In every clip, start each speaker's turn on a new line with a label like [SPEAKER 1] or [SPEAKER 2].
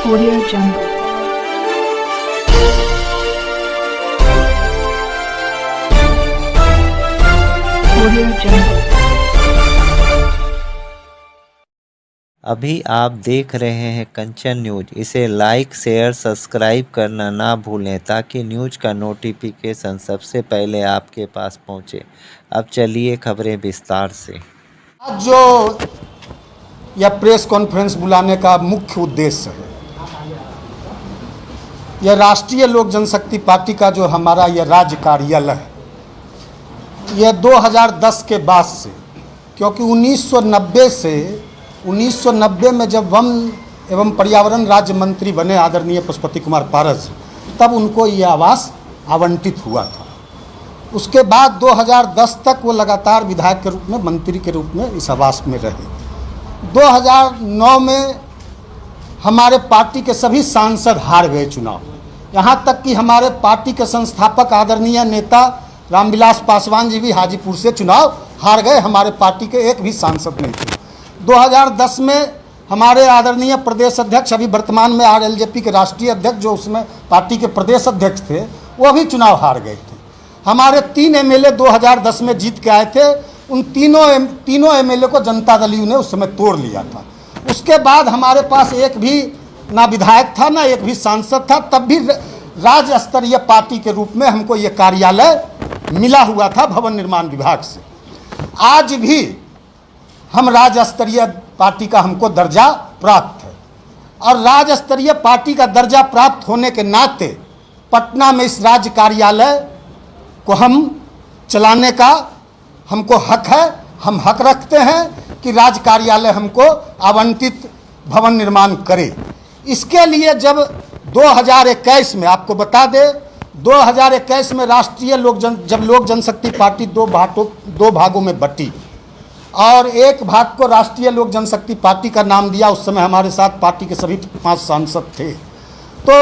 [SPEAKER 1] Audio Jungle. Audio Jungle.
[SPEAKER 2] अभी आप देख रहे हैं कंचन न्यूज। इसे लाइक शेयर सब्सक्राइब करना ना भूलें ताकि न्यूज का नोटिफिकेशन सबसे पहले आपके पास पहुंचे। अब चलिए खबरें विस्तार से।
[SPEAKER 3] आज जो यह प्रेस कॉन्फ्रेंस बुलाने का मुख्य उद्देश्य है, यह राष्ट्रीय लोक जनशक्ति पार्टी का जो हमारा यह राज्य कार्यालय है, यह 2010 के बाद से, क्योंकि 1990 में जब वन एवं पर्यावरण राज्य मंत्री बने आदरणीय पशुपति कुमार पारस, तब उनको ये आवास आवंटित हुआ था। उसके बाद 2010 तक वो लगातार विधायक के रूप में, मंत्री के रूप में इस आवास में रहे। 2009 में हमारे पार्टी के सभी सांसद हार गए चुनाव, यहाँ तक कि हमारे पार्टी के संस्थापक आदरणीय नेता रामविलास पासवान जी भी हाजीपुर से चुनाव हार गए। हमारे पार्टी के एक भी सांसद नहीं थे। 2010 में हमारे आदरणीय प्रदेश अध्यक्ष, अभी वर्तमान में आरएलजेपी के राष्ट्रीय अध्यक्ष, जो उसमें पार्टी के प्रदेश अध्यक्ष थे, वो भी चुनाव हार गए थे। हमारे 3 एमएलए 2010 में जीत के आए थे। उन तीनों एमएलए को जनता दल यू ने उस समय तोड़ लिया था। उसके बाद हमारे पास एक भी ना विधायक था, ना एक भी सांसद था। तब भी राज्य स्तरीय पार्टी के रूप में हमको ये कार्यालय मिला हुआ था भवन निर्माण विभाग से। आज भी हम राज्य स्तरीय पार्टी का हमको दर्जा प्राप्त है, और राज्य स्तरीय पार्टी का दर्जा प्राप्त होने के नाते पटना में इस राज्य कार्यालय को हम चलाने का हमको हक है। हम हक रखते हैं कि राज्य कार्यालय हमको आवंटित भवन निर्माण करे। इसके लिए जब 2021 में, आपको बता दें, 2021 में राष्ट्रीय जब लोक जनशक्ति पार्टी दो भागों में बटी और एक भाग को राष्ट्रीय लोक जनशक्ति पार्टी का नाम दिया। उस समय हमारे साथ पार्टी के सभी 5 सांसद थे। तो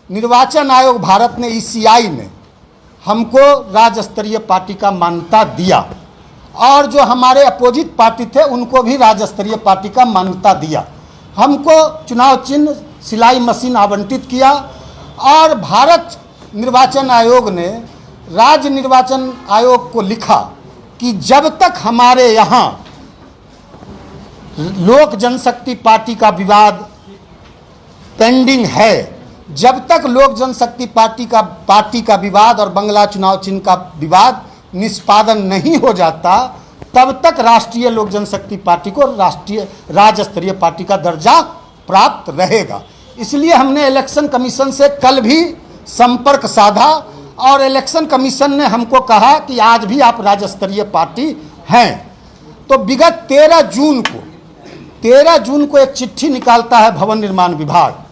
[SPEAKER 3] निर्वाचन आयोग भारत ने, ECI ने हमको राज्य स्तरीय पार्टी का मान्यता दिया, और जो हमारे अपोजिट पार्टी थे उनको भी राज्य स्तरीय पार्टी का मान्यता दिया। हमको चुनाव चिन्ह, सिलाई मशीन आवंटित किया, और भारत निर्वाचन आयोग ने राज्य निर्वाचन आयोग को लिखा कि जब तक हमारे यहाँ लोक जनशक्ति पार्टी का विवाद पेंडिंग है, जब तक लोक जनशक्ति पार्टी का विवाद और बंगला चुनाव चिन्ह का विवाद निष्पादन नहीं हो जाता, तब तक राष्ट्रीय लोक जनशक्ति पार्टी को राज्य स्तरीय पार्टी का दर्जा प्राप्त रहेगा। इसलिए हमने इलेक्शन कमीशन से कल भी संपर्क साधा, और इलेक्शन कमीशन ने हमको कहा कि आज भी आप राज्य स्तरीय पार्टी हैं। तो विगत 13 जून को एक चिट्ठी निकालता है भवन निर्माण विभाग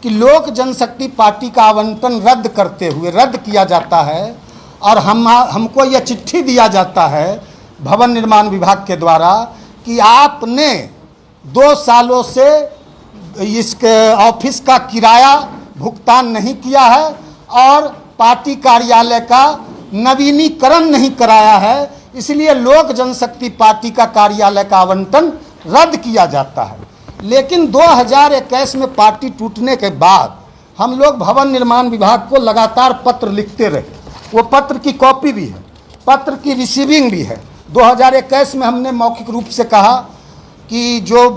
[SPEAKER 3] कि लोक जनशक्ति पार्टी का आवंटन रद्द किया जाता है, और हमको यह चिट्ठी दिया जाता है भवन निर्माण विभाग के द्वारा कि आपने 2 सालों से इसके ऑफिस का किराया भुगतान नहीं किया है और पार्टी कार्यालय का नवीनीकरण नहीं कराया है, इसलिए लोक जनशक्ति पार्टी का कार्यालय का आवंटन रद्द किया जाता है। लेकिन 2021 में पार्टी टूटने के बाद हम लोग भवन निर्माण विभाग को लगातार पत्र लिखते रहे। वो पत्र की कॉपी भी है, पत्र की रिसीविंग भी है। 2021 में हमने मौखिक रूप से कहा कि जो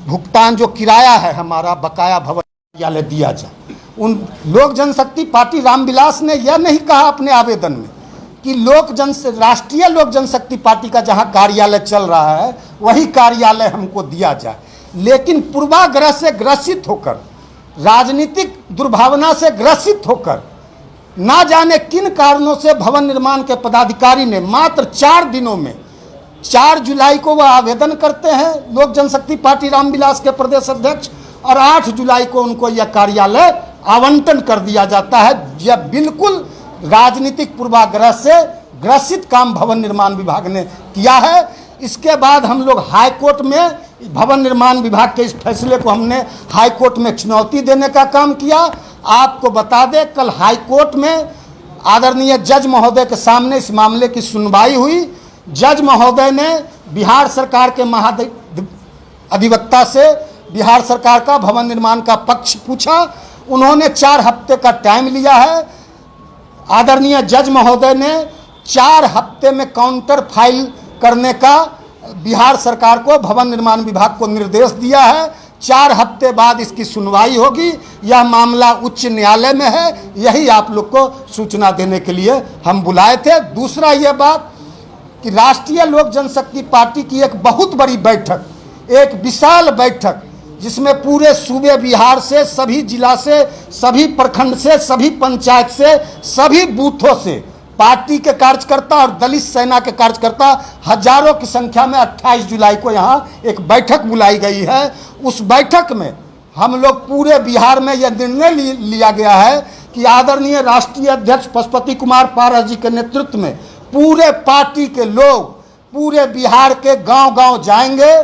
[SPEAKER 3] भुगतान, जो किराया है हमारा बकाया भवन कार्यालय दिया जाए। उन लोक जनशक्ति पार्टी रामविलास ने यह नहीं कहा अपने आवेदन में कि राष्ट्रीय लोक जनशक्ति पार्टी का जहां कार्यालय चल रहा है वही कार्यालय हमको दिया जाए, लेकिन पूर्वाग्रह से ग्रसित होकर, राजनीतिक दुर्भावना से ग्रसित होकर, ना जाने किन कारणों से भवन निर्माण के पदाधिकारी ने मात्र 4 दिनों में, 4 जुलाई को वह आवेदन करते हैं लोक जनशक्ति पार्टी रामविलास के प्रदेश अध्यक्ष, और 8 जुलाई को उनको यह कार्यालय आवंटन कर दिया जाता है। यह बिल्कुल राजनीतिक पूर्वाग्रह से ग्रसित काम भवन निर्माण विभाग ने किया है। इसके बाद हम लोग हाई कोर्ट में, भवन निर्माण विभाग के इस फैसले को हमने हाई कोर्ट में चुनौती देने का काम किया। आपको बता दें, कल हाई कोर्ट में आदरणीय जज महोदय के सामने इस मामले की सुनवाई हुई। जज महोदय ने बिहार सरकार के अधिवक्ता से बिहार सरकार का भवन निर्माण का पक्ष पूछा। उन्होंने 4 हफ्ते का टाइम लिया है। आदरणीय जज महोदय ने 4 हफ्ते में काउंटर फाइल करने का बिहार सरकार को, भवन निर्माण विभाग को निर्देश दिया है। 4 हफ्ते बाद इसकी सुनवाई होगी। यह मामला उच्च न्यायालय में है। यही आप लोग को सूचना देने के लिए हम बुलाए थे। दूसरा यह बात कि राष्ट्रीय लोक जनशक्ति पार्टी की एक बहुत बड़ी बैठक, एक विशाल बैठक, जिसमें पूरे सूबे बिहार से, सभी जिला से, सभी प्रखंड से, सभी पंचायत से, सभी बूथों से पार्टी के कार्यकर्ता और दलित सेना के कार्यकर्ता हजारों की संख्या में 28 जुलाई को यहाँ एक बैठक बुलाई गई है। उस बैठक में हम लोग पूरे बिहार में यह निर्णय लिया गया है कि आदरणीय राष्ट्रीय अध्यक्ष पशुपति कुमार पारस जी के नेतृत्व में पूरे पार्टी के लोग पूरे बिहार के गांव-गांव जाएंगे,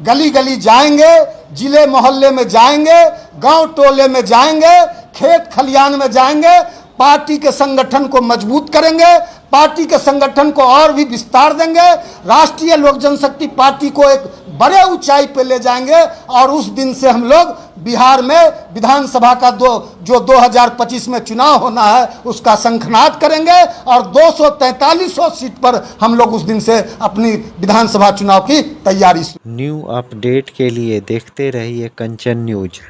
[SPEAKER 3] गली-गली जाएंगे, जिले मोहल्ले में जाएंगे, गांव टोले में जाएंगे, खेत खलियान में जाएंगे, पार्टी के संगठन को मजबूत करेंगे, पार्टी के संगठन को और भी विस्तार देंगे, राष्ट्रीय लोक जनशक्ति पार्टी को एक बड़े ऊंचाई पे ले जाएंगे। और उस दिन से हम लोग बिहार में विधानसभा का जो 2025 में चुनाव होना है उसका शंखनाद करेंगे और 243 सीट पर हम लोग उस दिन से अपनी विधानसभा चुनाव की तैयारी।
[SPEAKER 2] न्यू अपडेट के लिए देखते रहिए कंचन न्यूज।